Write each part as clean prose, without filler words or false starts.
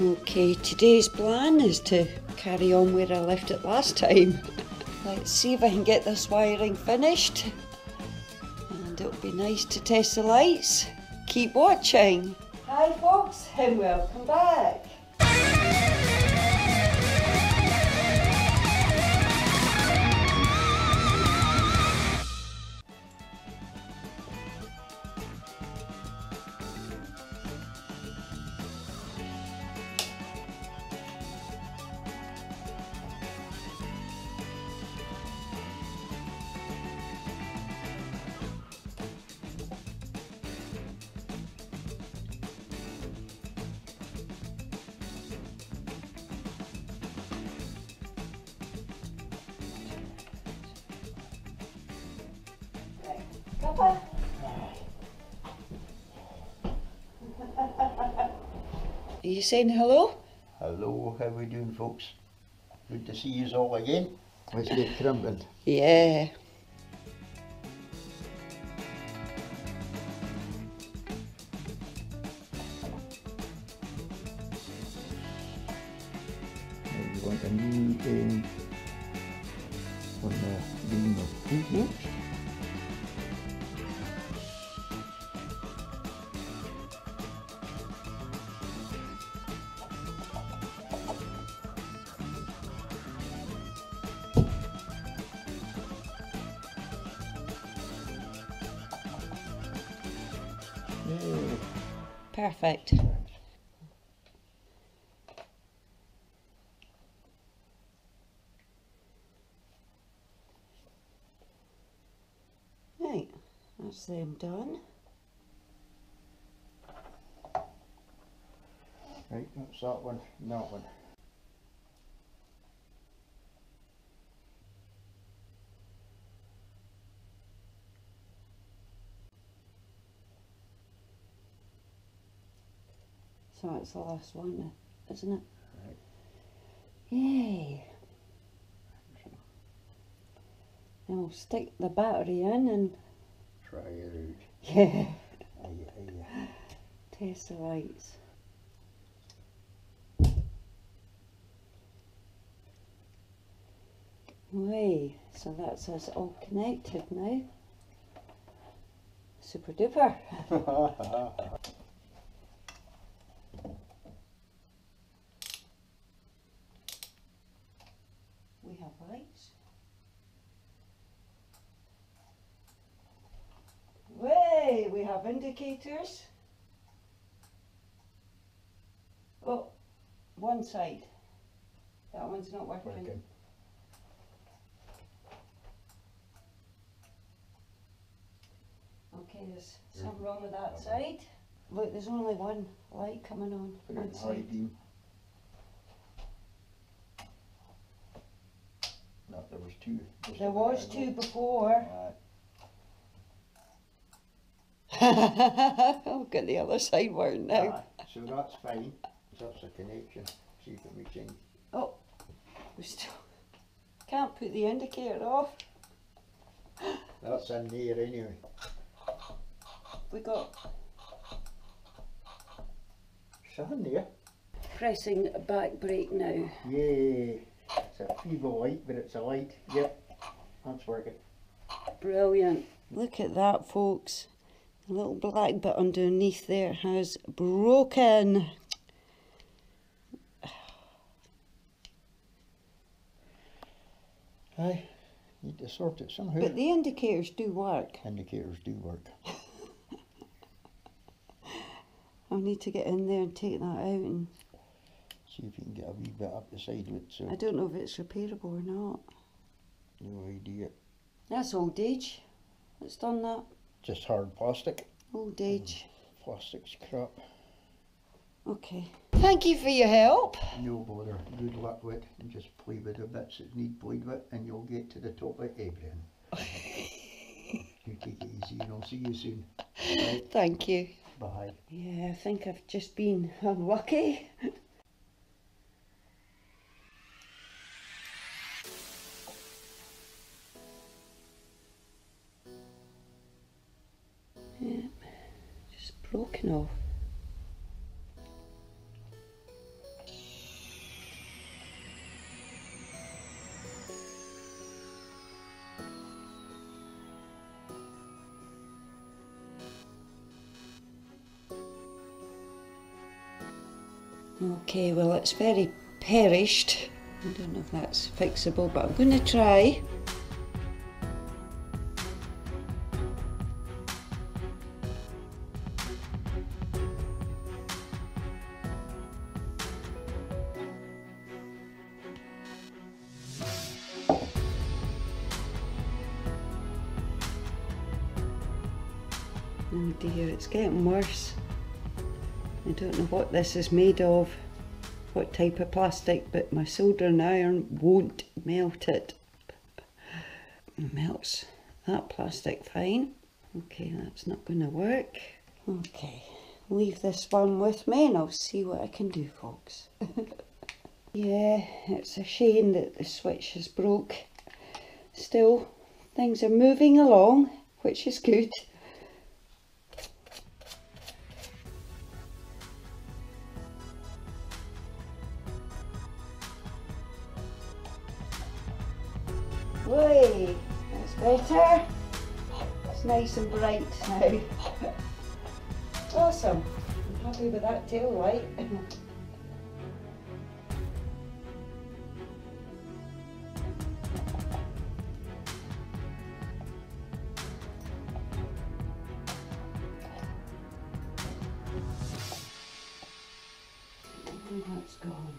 Okay, today's plan is to carry on where I left it last time. Let's see if I can get this wiring finished. And it'll be nice to test the lights. Keep watching. Hi folks, and welcome back. Papa? Are you saying hello? Hello, how we doing folks? Good to see you all again. Let's get crumbling. Yeah. Now you want a new on the beam of Mm-hmm. Yeah. Perfect. Right, that's them done. Right, that's that one and that one. So it's the last one, isn't it? Right. Yay! Then we'll stick the battery in and Try it out. yeah, Aye. test the lights. Way, so that's us all connected now. Super duper. We have lights. Way, we have indicators. Oh, one side. That one's not working. Okay, there's something wrong with that side. Look, there's only one light coming on. Put it One in high side. beam. No, there was two. Just There a was minute ago. two before. Aye. I'll get the other side working now. Aye. So that's fine. That's a connection. See if it makes any. Oh, we still can't put the indicator off. That's in there anyway. We got It's in there. pressing back brake now. Yay. It's a feeble light, but it's a light. Yep. That's working. Brilliant. Look at that, folks. The little black bit underneath there has broken. Aye. Need to sort it somehow. But the indicators do work. Indicators do work. I'll need to get in there and take that out. And See if you can get a wee bit up the side of it. So I don't know if it's repairable or not. no idea. That's old age. It's done that. Just hard plastic. Old age. Plastic's crap. Okay. Thank you for your help. No bother. Good luck with it. And just play with the bits that need played with, and you'll get to the top of everything. You take it easy, and I'll see you soon. Right. Thank you. Bye. Yeah, I think I've just been unlucky. broken off. Okay, well it's very perished. I don't know if that's fixable, but I'm going to try. Oh dear, it's getting worse. I don't know what this is made of, what type of plastic, but my soldering iron won't melt it. It melts that plastic fine. Okay, that's not going to work. Okay, leave this one with me and I'll see what I can do, folks. Yeah, it's a shame that the switch is broke. Still, things are moving along, which is good. Whey, that's better. It's nice and bright now. Awesome. I'm happy with that tail light. And that's gone.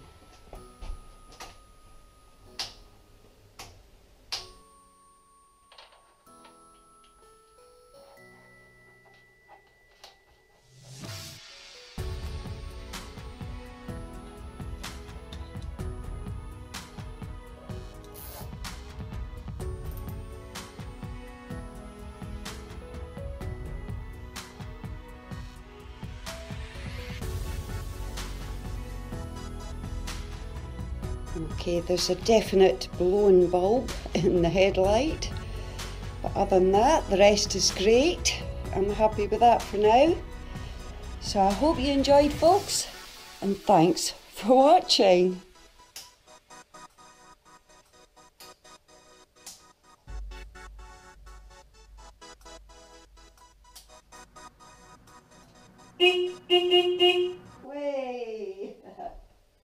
Okay, there's a definite blown bulb in the headlight, but other than that, the rest is great. I'm happy with that for now. So I hope you enjoyed, folks, and thanks for watching.